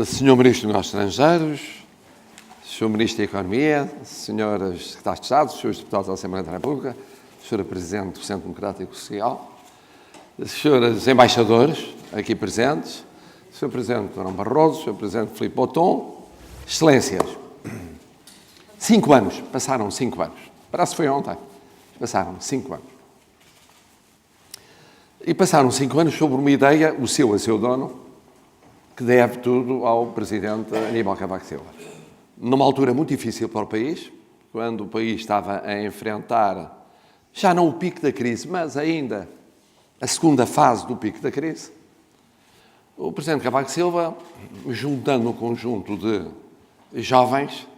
Senhor Ministro dos Negócios Estrangeiros, Senhor Ministro da Economia, Senhores Secretários de Estado, Senhores Deputados da Assembleia da República, Senhora Presidente do Centro Democrático Social, Senhores Embaixadores aqui presentes, Senhor Presidente Durão Barroso, Senhor Presidente Filipe Botton, Excelências, 5 anos, passaram 5 anos, parece que foi ontem, passaram 5 anos. E passaram 5 anos sobre uma ideia, o seu a seu dono, que deve tudo ao Presidente Aníbal Cavaco Silva. Numa altura muito difícil para o país, quando o país estava a enfrentar, já não o pico da crise, mas ainda a segunda fase do pico da crise, o Presidente Cavaco Silva, juntando um conjunto de jovens,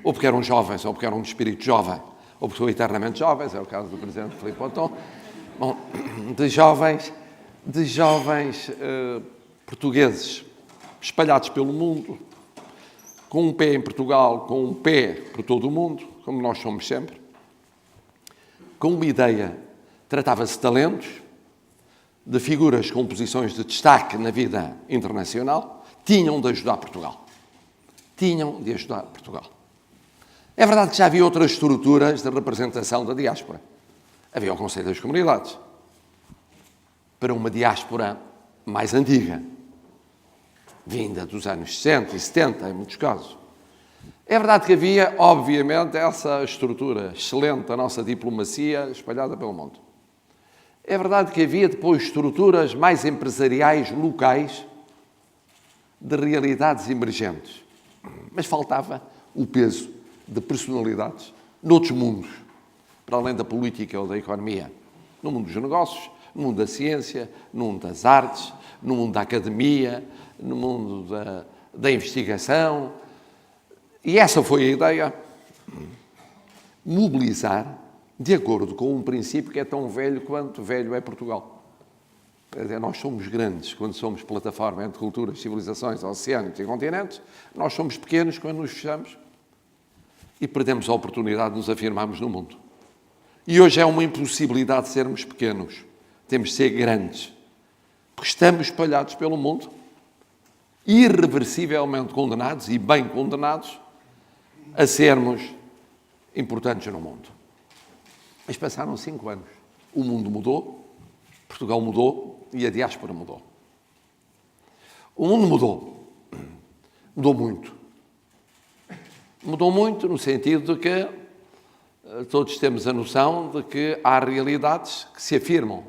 ou porque eram jovens, ou porque eram de espírito jovem, ou porque são eternamente jovens, é o caso do Presidente Filipe Botton, bom, de jovens portugueses espalhados pelo mundo, com um pé em Portugal, com um pé por todo o mundo, como nós somos sempre, com uma ideia, tratava-se de talentos, de figuras com posições de destaque na vida internacional, tinham de ajudar Portugal. Tinham de ajudar Portugal. É verdade que já havia outras estruturas de representação da diáspora. Havia o Conselho das Comunidades, para uma diáspora mais antiga, vinda dos anos 60 e 70, em muitos casos. É verdade que havia, obviamente, essa estrutura excelente da nossa diplomacia espalhada pelo mundo. É verdade que havia depois estruturas mais empresariais, locais, de realidades emergentes. Mas faltava o peso de personalidades noutros mundos, para além da política ou da economia. No mundo dos negócios, no mundo da ciência, no mundo das artes, no mundo da academia, no mundo da investigação. E essa foi a ideia. Mobilizar de acordo com um princípio que é tão velho quanto velho é Portugal. Quer dizer, nós somos grandes quando somos plataforma entre culturas, civilizações, oceanos e continentes. Nós somos pequenos quando nos fechamos e perdemos a oportunidade de nos afirmarmos no mundo. E hoje é uma impossibilidade de sermos pequenos. Temos de ser grandes. Porque estamos espalhados pelo mundo, irreversivelmente condenados, e bem condenados, a sermos importantes no mundo. Mas passaram 5 anos. O mundo mudou, Portugal mudou e a diáspora mudou. O mundo mudou. Mudou muito. Mudou muito no sentido de que todos temos a noção de que há realidades que se afirmam,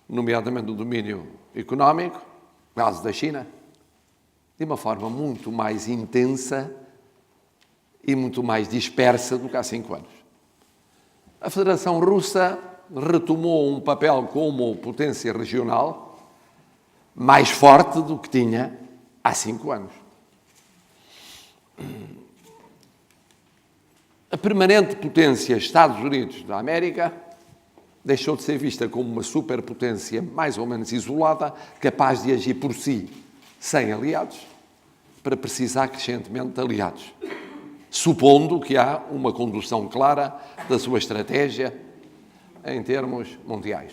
nomeadamente no domínio económico, no caso da China, de uma forma muito mais intensa e muito mais dispersa do que há 5 anos. A Federação Russa retomou um papel como potência regional mais forte do que tinha há 5 anos. A permanente potência Estados Unidos da América deixou de ser vista como uma superpotência mais ou menos isolada, capaz de agir por si, sem aliados, para precisar crescentemente de aliados, supondo que há uma condução clara da sua estratégia em termos mundiais.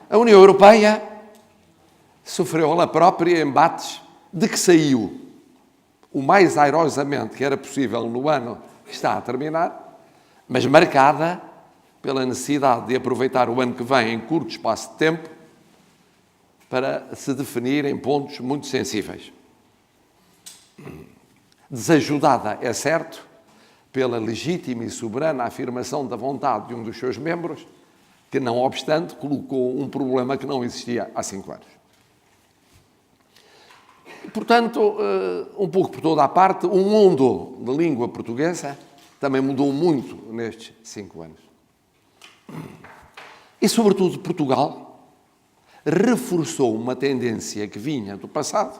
A União Europeia sofreu ela própria embates de que saiu o mais airosamente que era possível no ano que está a terminar, mas marcada pela necessidade de aproveitar o ano que vem em curto espaço de tempo para se definir em pontos muito sensíveis. Desajudada, é certo, pela legítima e soberana afirmação da vontade de um dos seus membros, que, não obstante, colocou um problema que não existia há 5 anos. Portanto, um pouco por toda a parte, o mundo de língua portuguesa também mudou muito nestes 5 anos. E, sobretudo, Portugal reforçou uma tendência que vinha do passado,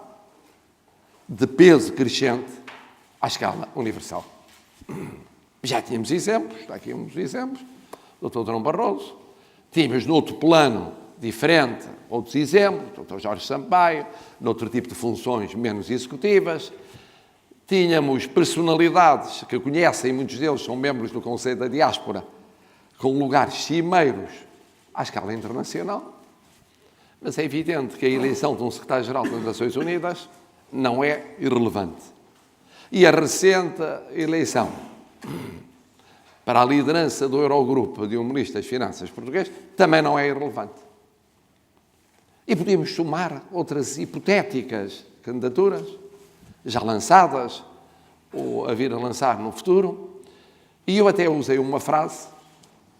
de peso crescente à escala universal. Já tínhamos exemplos, está aqui uns exemplos, o Dr. Durão Barroso, tínhamos noutro plano diferente outros exemplos, o Dr. Jorge Sampaio, noutro tipo de funções menos executivas, tínhamos personalidades que conhecem, muitos deles são membros do Conselho da Diáspora, com lugares cimeiros à escala internacional, mas é evidente que a eleição de um secretário-geral das Nações Unidas não é irrelevante. E a recente eleição para a liderança do Eurogrupo de um Ministro das Finanças português também não é irrelevante. E podíamos somar outras hipotéticas candidaturas, já lançadas, ou a vir a lançar no futuro. E eu até usei uma frase,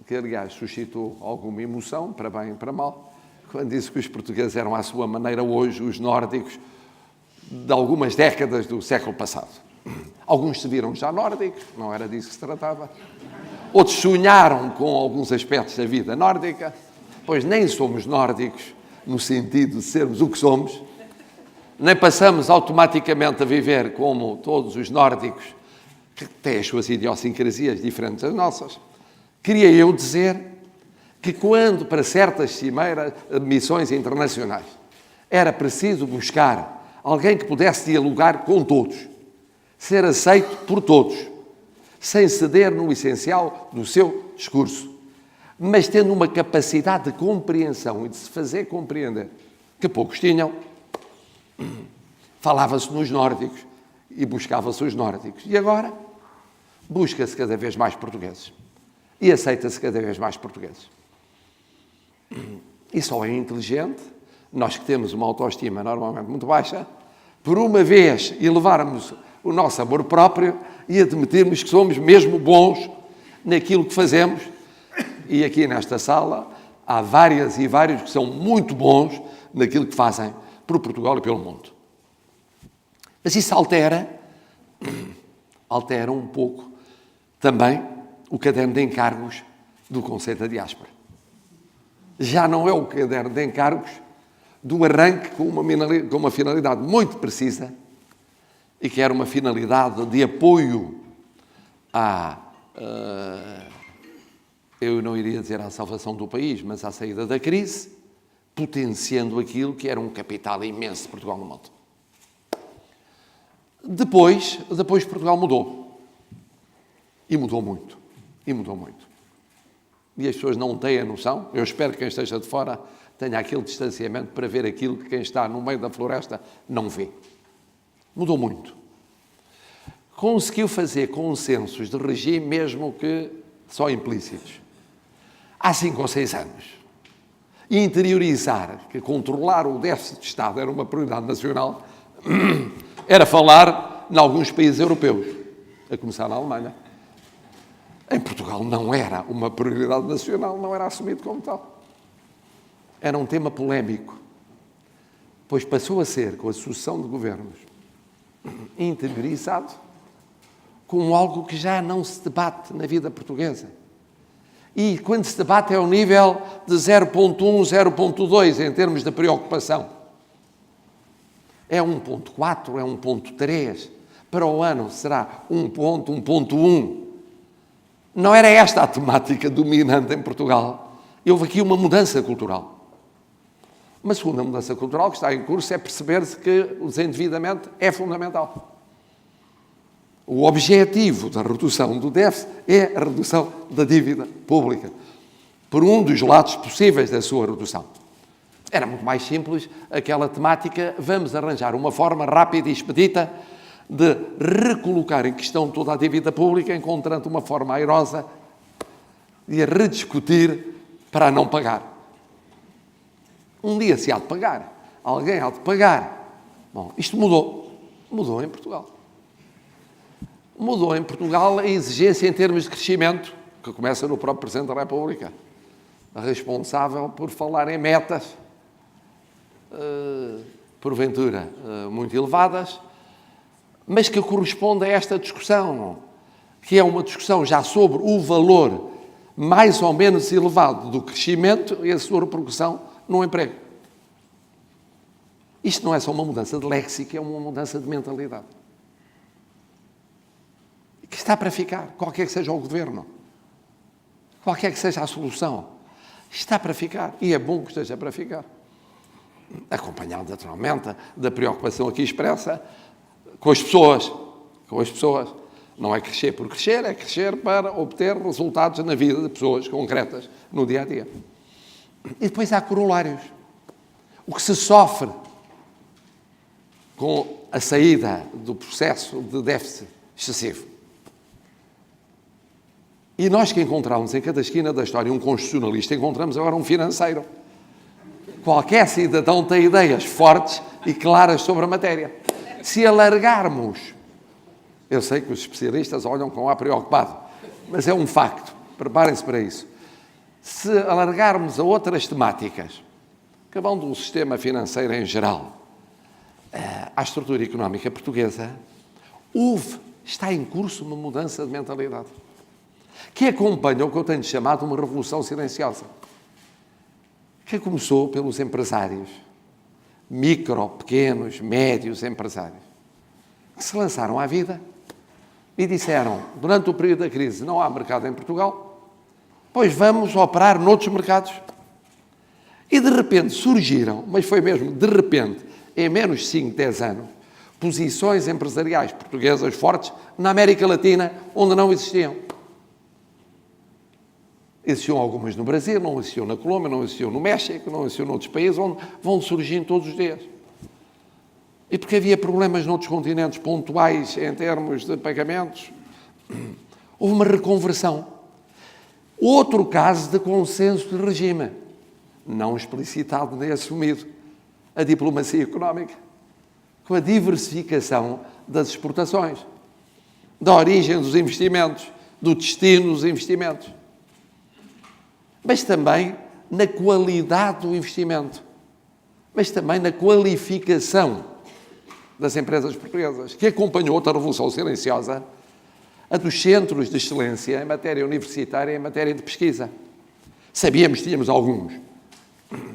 que aliás suscitou alguma emoção, para bem e para mal, quando disse que os portugueses eram à sua maneira hoje os nórdicos de algumas décadas do século passado. Alguns se viram já nórdicos, não era disso que se tratava. Outros sonharam com alguns aspectos da vida nórdica, pois nem somos nórdicos no sentido de sermos o que somos, nem passamos automaticamente a viver como todos os nórdicos, que têm as suas idiosincrasias diferentes das nossas. Queria eu dizer que quando, para certas cimeiras, missões internacionais, era preciso buscar alguém que pudesse dialogar com todos, ser aceito por todos, sem ceder no essencial do seu discurso, mas tendo uma capacidade de compreensão e de se fazer compreender, que poucos tinham, falava-se nos nórdicos e buscava-se os nórdicos. E agora busca-se cada vez mais portugueses e aceita-se cada vez mais portugueses. E só é inteligente, nós que temos uma autoestima normalmente muito baixa, por uma vez elevarmos o nosso amor próprio e admitirmos que somos mesmo bons naquilo que fazemos. E aqui nesta sala há várias e vários que são muito bons naquilo que fazem por Portugal e pelo mundo. Mas isso altera um pouco também o caderno de encargos do conceito da diáspora. Já não é o caderno de encargos do arranque com uma finalidade muito precisa e que era uma finalidade de apoio eu não iria dizer à salvação do país, mas à saída da crise, potenciando aquilo que era um capital imenso de Portugal no mundo. Depois Portugal mudou. E mudou muito. E as pessoas não têm a noção, eu espero que quem esteja de fora tenha aquele distanciamento para ver aquilo que quem está no meio da floresta não vê. Mudou muito. Conseguiu fazer consensos de regime, mesmo que só implícitos, há 5 ou 6 anos. E interiorizar que controlar o déficit de Estado era uma prioridade nacional, era falar em alguns países europeus, a começar na Alemanha. Em Portugal não era uma prioridade nacional, não era assumido como tal. Era um tema polémico, pois passou a ser, com a sucessão de governos, interiorizado como algo que já não se debate na vida portuguesa. E quando se debate é ao nível de 0,1, 0,2 em termos de preocupação. É 1,4, é 1,3. Para o ano será 1,1. Não era esta a temática dominante em Portugal. E houve aqui uma mudança cultural. Uma segunda mudança cultural que está em curso é perceber-se que o desendividamento é fundamental. O objetivo da redução do déficit é a redução da dívida pública, por um dos lados possíveis da sua redução. Era muito mais simples aquela temática, vamos arranjar uma forma rápida e expedita de recolocar em questão toda a dívida pública, encontrando uma forma airosa de a rediscutir para não pagar. Um dia se há de pagar, alguém há de pagar. Bom, isto mudou em Portugal. Mudou em Portugal a exigência em termos de crescimento, que começa no próprio Presidente da República, responsável por falar em metas, porventura muito elevadas, mas que corresponde a esta discussão, que é uma discussão já sobre o valor mais ou menos elevado do crescimento e a sua repercussão no emprego. Isto não é só uma mudança de léxico, é uma mudança de mentalidade. Que está para ficar, qualquer que seja o governo, qualquer que seja a solução, está para ficar, e é bom que esteja para ficar. Acompanhado, naturalmente, da preocupação aqui expressa com as pessoas. Não é crescer por crescer, é crescer para obter resultados na vida de pessoas concretas, no dia-a-dia. E depois há corolários. O que se sofre com a saída do processo de déficit excessivo. E nós que encontramos em cada esquina da história um constitucionalista, encontramos agora um financeiro. Qualquer cidadão tem ideias fortes e claras sobre a matéria. Se alargarmos, eu sei que os especialistas olham com ar preocupado, mas é um facto, preparem-se para isso. Se alargarmos a outras temáticas, que vão do sistema financeiro em geral, à estrutura económica portuguesa, está em curso uma mudança de mentalidade, que acompanha o que eu tenho chamado uma revolução silenciosa, que começou pelos empresários, micro, pequenos, médios empresários, que se lançaram à vida e disseram, durante o período da crise, não há mercado em Portugal, pois vamos operar noutros mercados. E de repente surgiram, mas foi mesmo de repente, em menos de 5, 10 anos, posições empresariais portuguesas fortes na América Latina, onde não existiam. Existiam algumas no Brasil, não existiam na Colômbia, não existiam no México, não existiam noutros países, onde vão surgindo todos os dias. E porque havia problemas noutros continentes pontuais em termos de pagamentos, houve uma reconversão. Outro caso de consenso de regime, não explicitado nem assumido, a diplomacia económica, com a diversificação das exportações, da origem dos investimentos, do destino dos investimentos, mas também na qualidade do investimento, mas também na qualificação das empresas portuguesas, que acompanhou outra revolução silenciosa, a dos centros de excelência em matéria universitária e em matéria de pesquisa. Sabíamos que tínhamos alguns.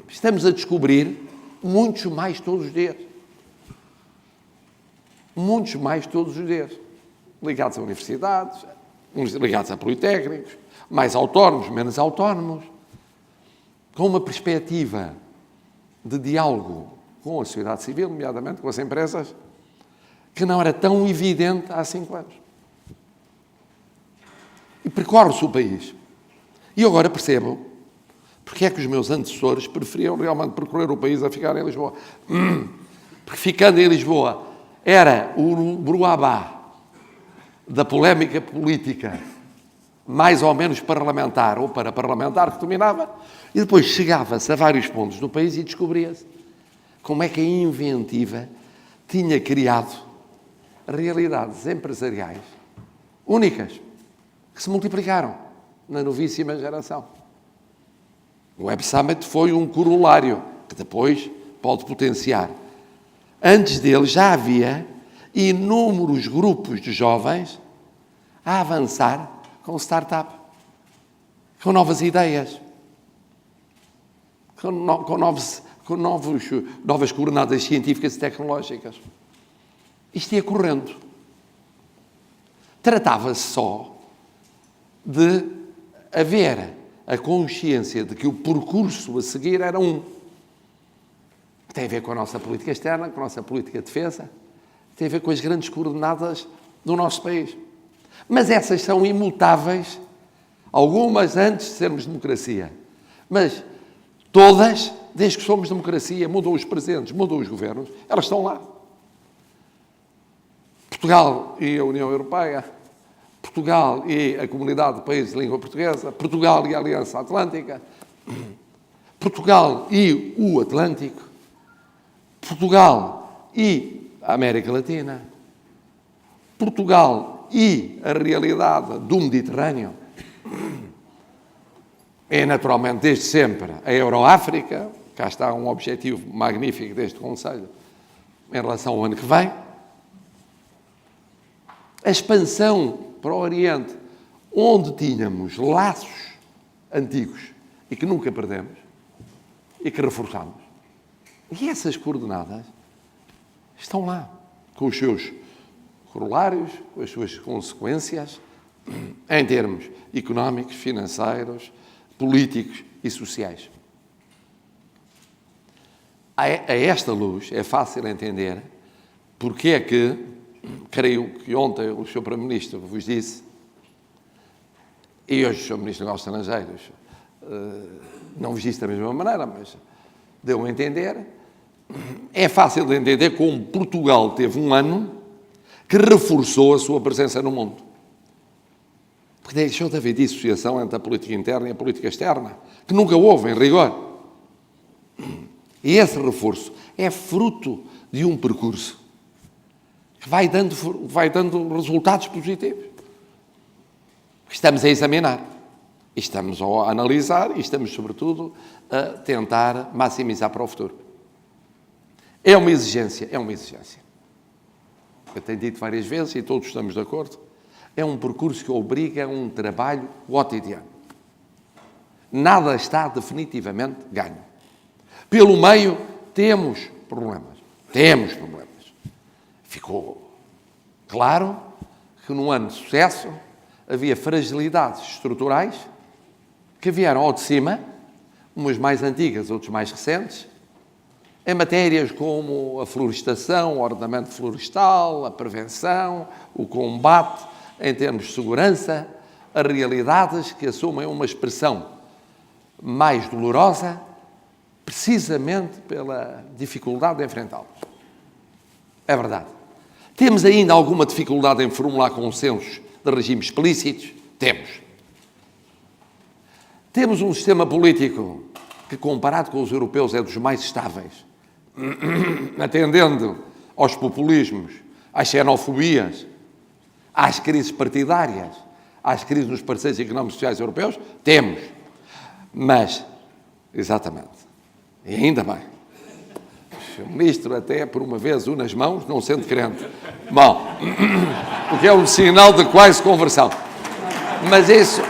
Estamos a descobrir muitos mais todos os dias. Muitos mais todos os dias. Ligados a universidades, uns ligados a politécnicos, mais autónomos, menos autónomos, com uma perspectiva de diálogo com a sociedade civil, nomeadamente com as empresas, que não era tão evidente há 5 anos. E percorre-se o país. E agora percebo porque é que os meus antecessores preferiam realmente percorrer o país a ficar em Lisboa. Porque ficando em Lisboa era o bruabá da polémica política, mais ou menos parlamentar ou paraparlamentar, que dominava, e depois chegava-se a vários pontos do país e descobria-se como é que a inventiva tinha criado realidades empresariais únicas, que se multiplicaram na novíssima geração. O Web Summit foi um corolário, que depois pode potenciar. Antes dele já havia inúmeros grupos de jovens a avançar com startup, com novas ideias, com novas coordenadas científicas e tecnológicas. Isto ia correndo. Tratava-se só de haver a consciência de que o percurso a seguir era um. Tem a ver com a nossa política externa, com a nossa política de defesa, tem a ver com as grandes coordenadas do nosso país. Mas essas são imutáveis, algumas antes de sermos democracia. Mas todas, desde que somos democracia, mudam os presidentes, mudam os governos, elas estão lá. Portugal e a União Europeia, Portugal e a Comunidade de Países de Língua Portuguesa, Portugal e a Aliança Atlântica, Portugal e o Atlântico, Portugal e a América Latina, Portugal e a realidade do Mediterrâneo, é naturalmente desde sempre a Euroáfrica, cá está um objetivo magnífico deste Conselho em relação ao ano que vem, a expansão para o Oriente, onde tínhamos laços antigos e que nunca perdemos e que reforçamos. E essas coordenadas estão lá, com os seus corolários, com as suas consequências, em termos económicos, financeiros, políticos e sociais. A esta luz é fácil entender porque é que, creio que ontem o Sr. Primeiro-Ministro vos disse, e hoje o Sr. Ministro dos Negócios Estrangeiros não vos disse da mesma maneira, mas deu a entender é fácil de entender como Portugal teve um ano que reforçou a sua presença no mundo. Porque deixou de haver dissociação entre a política interna e a política externa, que nunca houve, em rigor. E esse reforço é fruto de um percurso que vai dando resultados positivos. Estamos a examinar, estamos a analisar e estamos, sobretudo, a tentar maximizar para o futuro. É uma exigência, é uma exigência. Eu tenho dito várias vezes e todos estamos de acordo, é um percurso que obriga a um trabalho cotidiano. Nada está definitivamente ganho. Pelo meio, temos problemas. Temos problemas. Ficou claro que num ano de sucesso havia fragilidades estruturais que vieram ao de cima, umas mais antigas, outras mais recentes, em matérias como a florestação, o ordenamento florestal, a prevenção, o combate, em termos de segurança, as realidades que assumem uma expressão mais dolorosa, precisamente pela dificuldade de enfrentá-los. É verdade. Temos ainda alguma dificuldade em formular consensos de regimes explícitos? Temos. Temos um sistema político que, comparado com os europeus, é dos mais estáveis, atendendo aos populismos, às xenofobias, às crises partidárias, às crises nos parceiros económicos e sociais europeus? Temos. Mas, exatamente, e ainda bem, o ministro até, por uma vez, une as mãos, não sendo crente. Bom, o que é um sinal de quase conversão. Mas isso,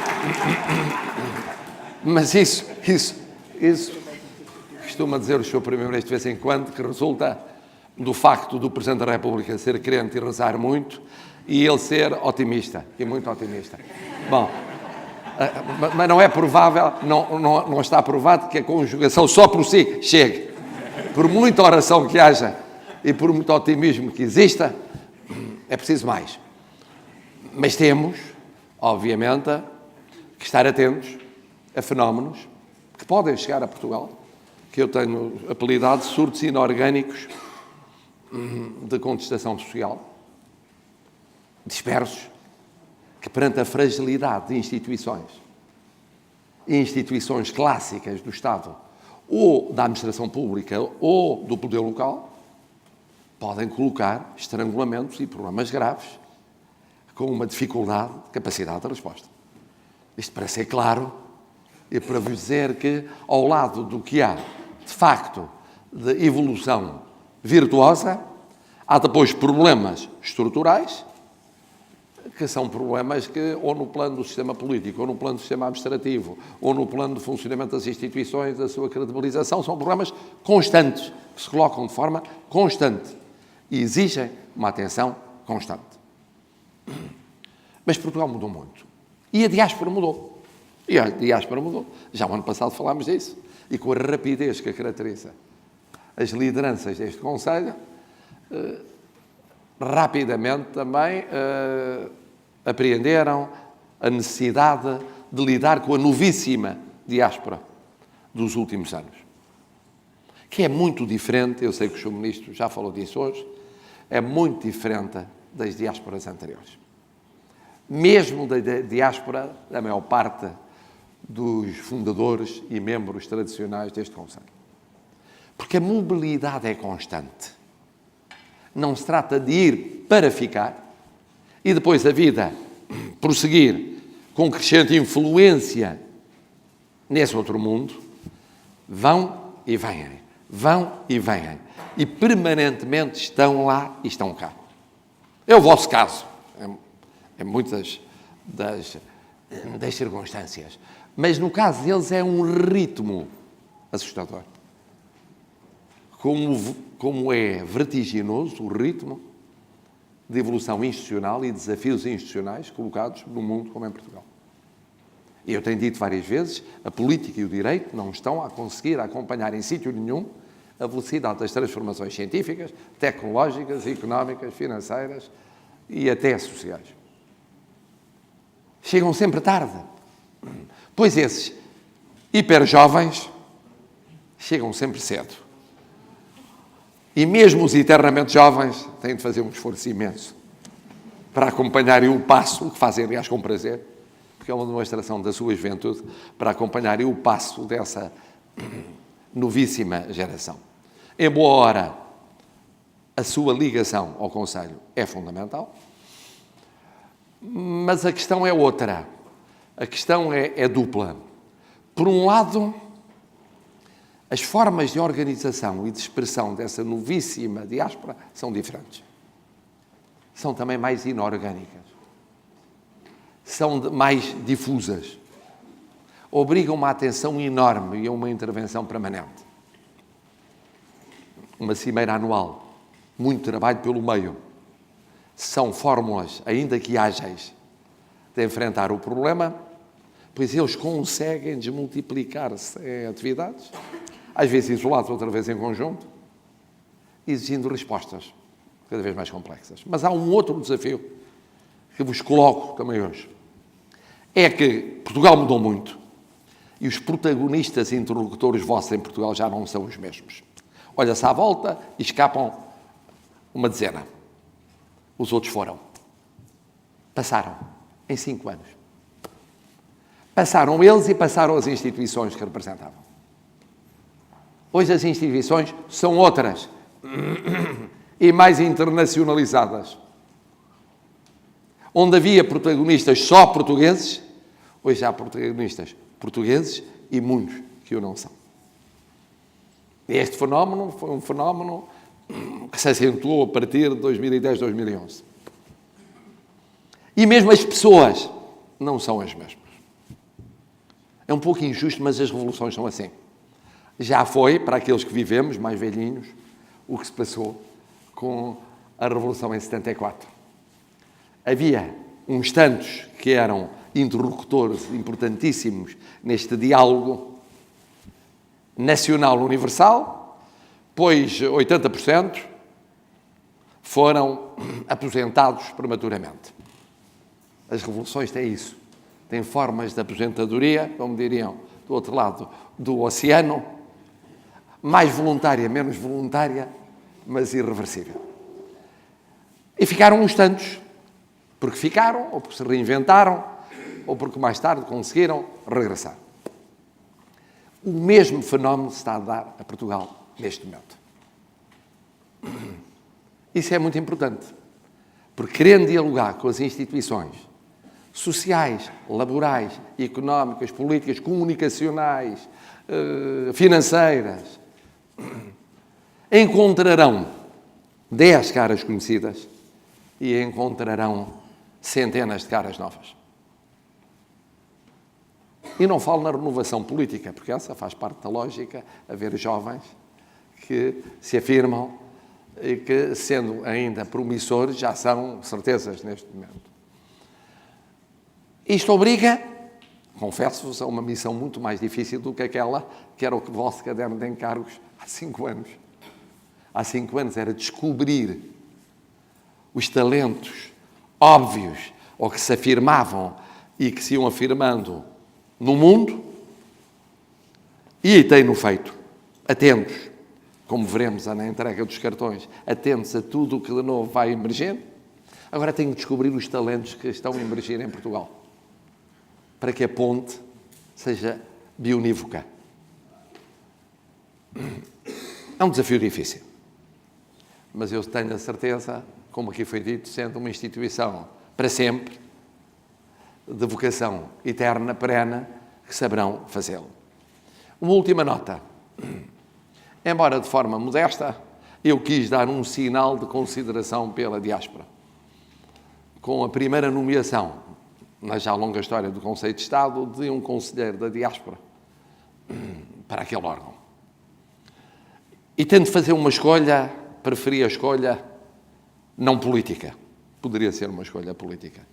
costuma dizer o Sr. Primeiro-Ministro de vez em quando, que resulta do facto do Presidente da República ser crente e rezar muito, e ele ser otimista, e muito otimista. Bom, mas não é provável, não está provado que a conjugação só por si chegue. Por muita oração que haja e por muito otimismo que exista, é preciso mais. Mas temos, obviamente, que estar atentos a fenómenos que podem chegar a Portugal, que eu tenho apelidado de surtos inorgânicos de contestação social, dispersos, que perante a fragilidade de instituições clássicas do Estado, ou da administração pública, ou do poder local, podem colocar estrangulamentos e problemas graves, com uma dificuldade de capacidade de resposta. Isto para ser claro, e para vos dizer que, ao lado do que há, de facto, de evolução virtuosa, há depois problemas estruturais, que são problemas que, ou no plano do sistema político, ou no plano do sistema administrativo, ou no plano do funcionamento das instituições, da sua credibilização, são problemas constantes, que se colocam de forma constante e exigem uma atenção constante. Mas Portugal mudou muito. E a diáspora mudou. Já o ano passado falámos disso. E com a rapidez que caracteriza as lideranças deste Conselho, rapidamente também apreenderam a necessidade de lidar com a novíssima diáspora dos últimos anos. Que é muito diferente, eu sei que o Sr. Ministro já falou disso hoje, é muito diferente das diásporas anteriores. Mesmo da diáspora, da maior parte dos fundadores e membros tradicionais deste Conselho. Porque a mobilidade é constante. Não se trata de ir para ficar e depois a vida prosseguir com crescente influência nesse outro mundo. Vão e vêm. E permanentemente estão lá e estão cá. É o vosso caso. É muitas das circunstâncias. Mas no caso deles é um ritmo assustador. Como é vertiginoso o ritmo de evolução institucional e desafios institucionais colocados no mundo como em Portugal. E eu tenho dito várias vezes, a política e o direito não estão a conseguir acompanhar em sítio nenhum a velocidade das transformações científicas, tecnológicas, económicas, financeiras e até sociais. Chegam sempre tarde. Pois esses hiperjovens chegam sempre cedo. E mesmo os eternamente jovens têm de fazer um esforço imenso para acompanharem o passo, o que fazem, aliás, com prazer, porque é uma demonstração da sua juventude, para acompanharem o passo dessa novíssima geração. Embora a sua ligação ao Conselho é fundamental, mas a questão é outra. A questão é dupla. Por um lado, as formas de organização e de expressão dessa novíssima diáspora são diferentes. São também mais inorgânicas. São mais difusas. Obrigam uma atenção enorme e a uma intervenção permanente. Uma cimeira anual, muito trabalho pelo meio. São fórmulas, ainda que ágeis, de enfrentar o problema, pois eles conseguem desmultiplicar-se em atividades, às vezes isolados, outra vez em conjunto, exigindo respostas cada vez mais complexas. Mas há um outro desafio que vos coloco também hoje. É que Portugal mudou muito e os protagonistas e interlocutores vossos em Portugal já não são os mesmos. Olha-se à volta e escapam uma dezena. Os outros foram. Passaram em 5 anos. Passaram eles e passaram as instituições que representavam. Hoje as instituições são outras e mais internacionalizadas. Onde havia protagonistas só portugueses, hoje há protagonistas portugueses e muitos que o não são. Este fenómeno foi um fenómeno que se acentuou a partir de 2010, 2011. E mesmo as pessoas não são as mesmas. É um pouco injusto, mas as revoluções são assim. Já foi, para aqueles que vivemos, mais velhinhos, o que se passou com a Revolução em 74. Havia uns tantos que eram interlocutores importantíssimos neste diálogo nacional universal, pois 80% foram aposentados prematuramente. As revoluções têm isso. Têm formas de aposentadoria, como diriam do outro lado do oceano, mais voluntária, menos voluntária, mas irreversível. E ficaram uns tantos, porque ficaram, ou porque se reinventaram, ou porque mais tarde conseguiram regressar. O mesmo fenómeno se está a dar a Portugal neste momento. Isso é muito importante, porque querendo dialogar com as instituições sociais, laborais, económicas, políticas, comunicacionais, financeiras, encontrarão 10 caras conhecidas e encontrarão centenas de caras novas. E não falo na renovação política, porque essa faz parte da lógica, haver jovens que se afirmam e que, sendo ainda promissores, já são certezas neste momento. Isto obriga, confesso-vos, a uma missão muito mais difícil do que aquela que era o vosso caderno de encargos há 5 anos. Há 5 anos era descobrir os talentos óbvios, ou que se afirmavam e que se iam afirmando no mundo, e tem-no feito, atentos, como veremos na entrega dos cartões, atentos a tudo o que de novo vai emergir. Agora tenho que descobrir os talentos que estão a emergir em Portugal, para que a ponte seja biunívoca. É um desafio difícil, mas eu tenho a certeza, como aqui foi dito, sendo uma instituição para sempre, de vocação eterna, perene, que saberão fazê-lo. Uma última nota. Embora de forma modesta, eu quis dar um sinal de consideração pela diáspora. Com a primeira nomeação, na já longa história do Conselho de Estado, de um conselheiro da diáspora para aquele órgão. E tendo de fazer uma escolha, preferi a escolha não política. Poderia ser uma escolha política.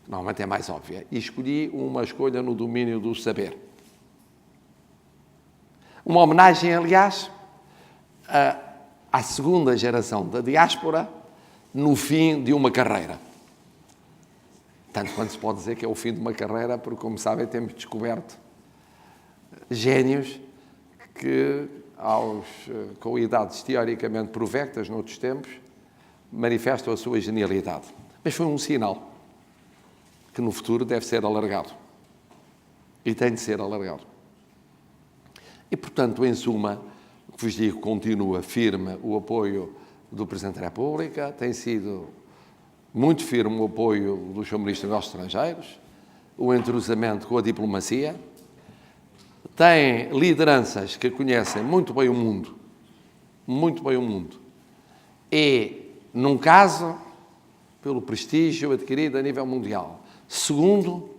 Normalmente é mais óbvia. E escolhi uma escolha no domínio do saber. Uma homenagem, aliás, à segunda geração da diáspora no fim de uma carreira. Tanto quanto se pode dizer que é o fim de uma carreira, porque, como sabem, temos descoberto génios que com idades teoricamente provectas noutros tempos, manifestam a sua genialidade. Mas foi um sinal que no futuro deve ser alargado. E tem de ser alargado. E, portanto, em suma, o que vos digo, continua firme o apoio do Presidente da República, tem sido muito firme o apoio do Sr. Ministro dos Negócios Estrangeiros, o entrosamento com a diplomacia, tem lideranças que conhecem muito bem o mundo, e, num caso, pelo prestígio adquirido a nível mundial. Segundo,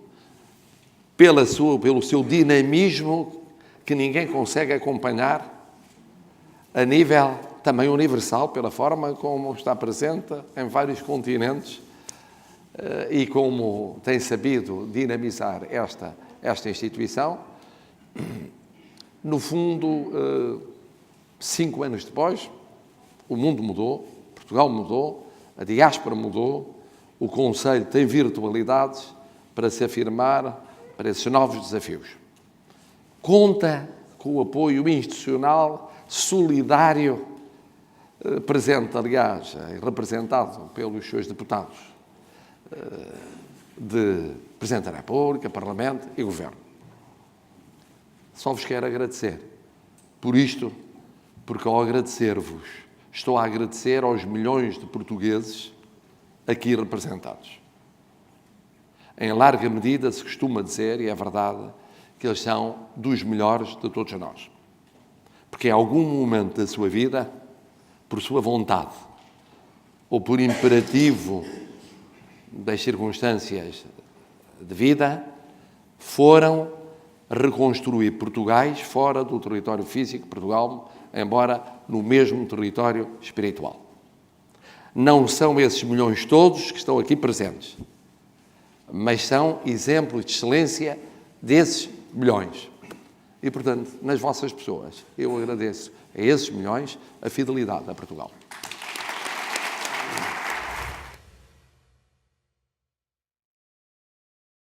pelo seu dinamismo que ninguém consegue acompanhar a nível também universal, pela forma como está presente em vários continentes e como tem sabido dinamizar esta instituição. No fundo, 5 anos depois, o mundo mudou, Portugal mudou, a diáspora mudou, o Conselho tem virtualidades para se afirmar para esses novos desafios. Conta com o apoio institucional, solidário, presente, aliás, representado pelos seus deputados de Presidente da República, Parlamento e Governo. Só vos quero agradecer por isto, porque ao agradecer-vos, estou a agradecer aos milhões de portugueses aqui representados. Em larga medida se costuma dizer, e é verdade, que eles são dos melhores de todos nós. Porque em algum momento da sua vida, por sua vontade ou por imperativo das circunstâncias de vida, foram reconstruir Portugais fora do território físico de Portugal, embora no mesmo território espiritual. Não são esses milhões todos que estão aqui presentes, mas são exemplos de excelência desses milhões. E, portanto, nas vossas pessoas, eu agradeço a esses milhões a fidelidade a Portugal.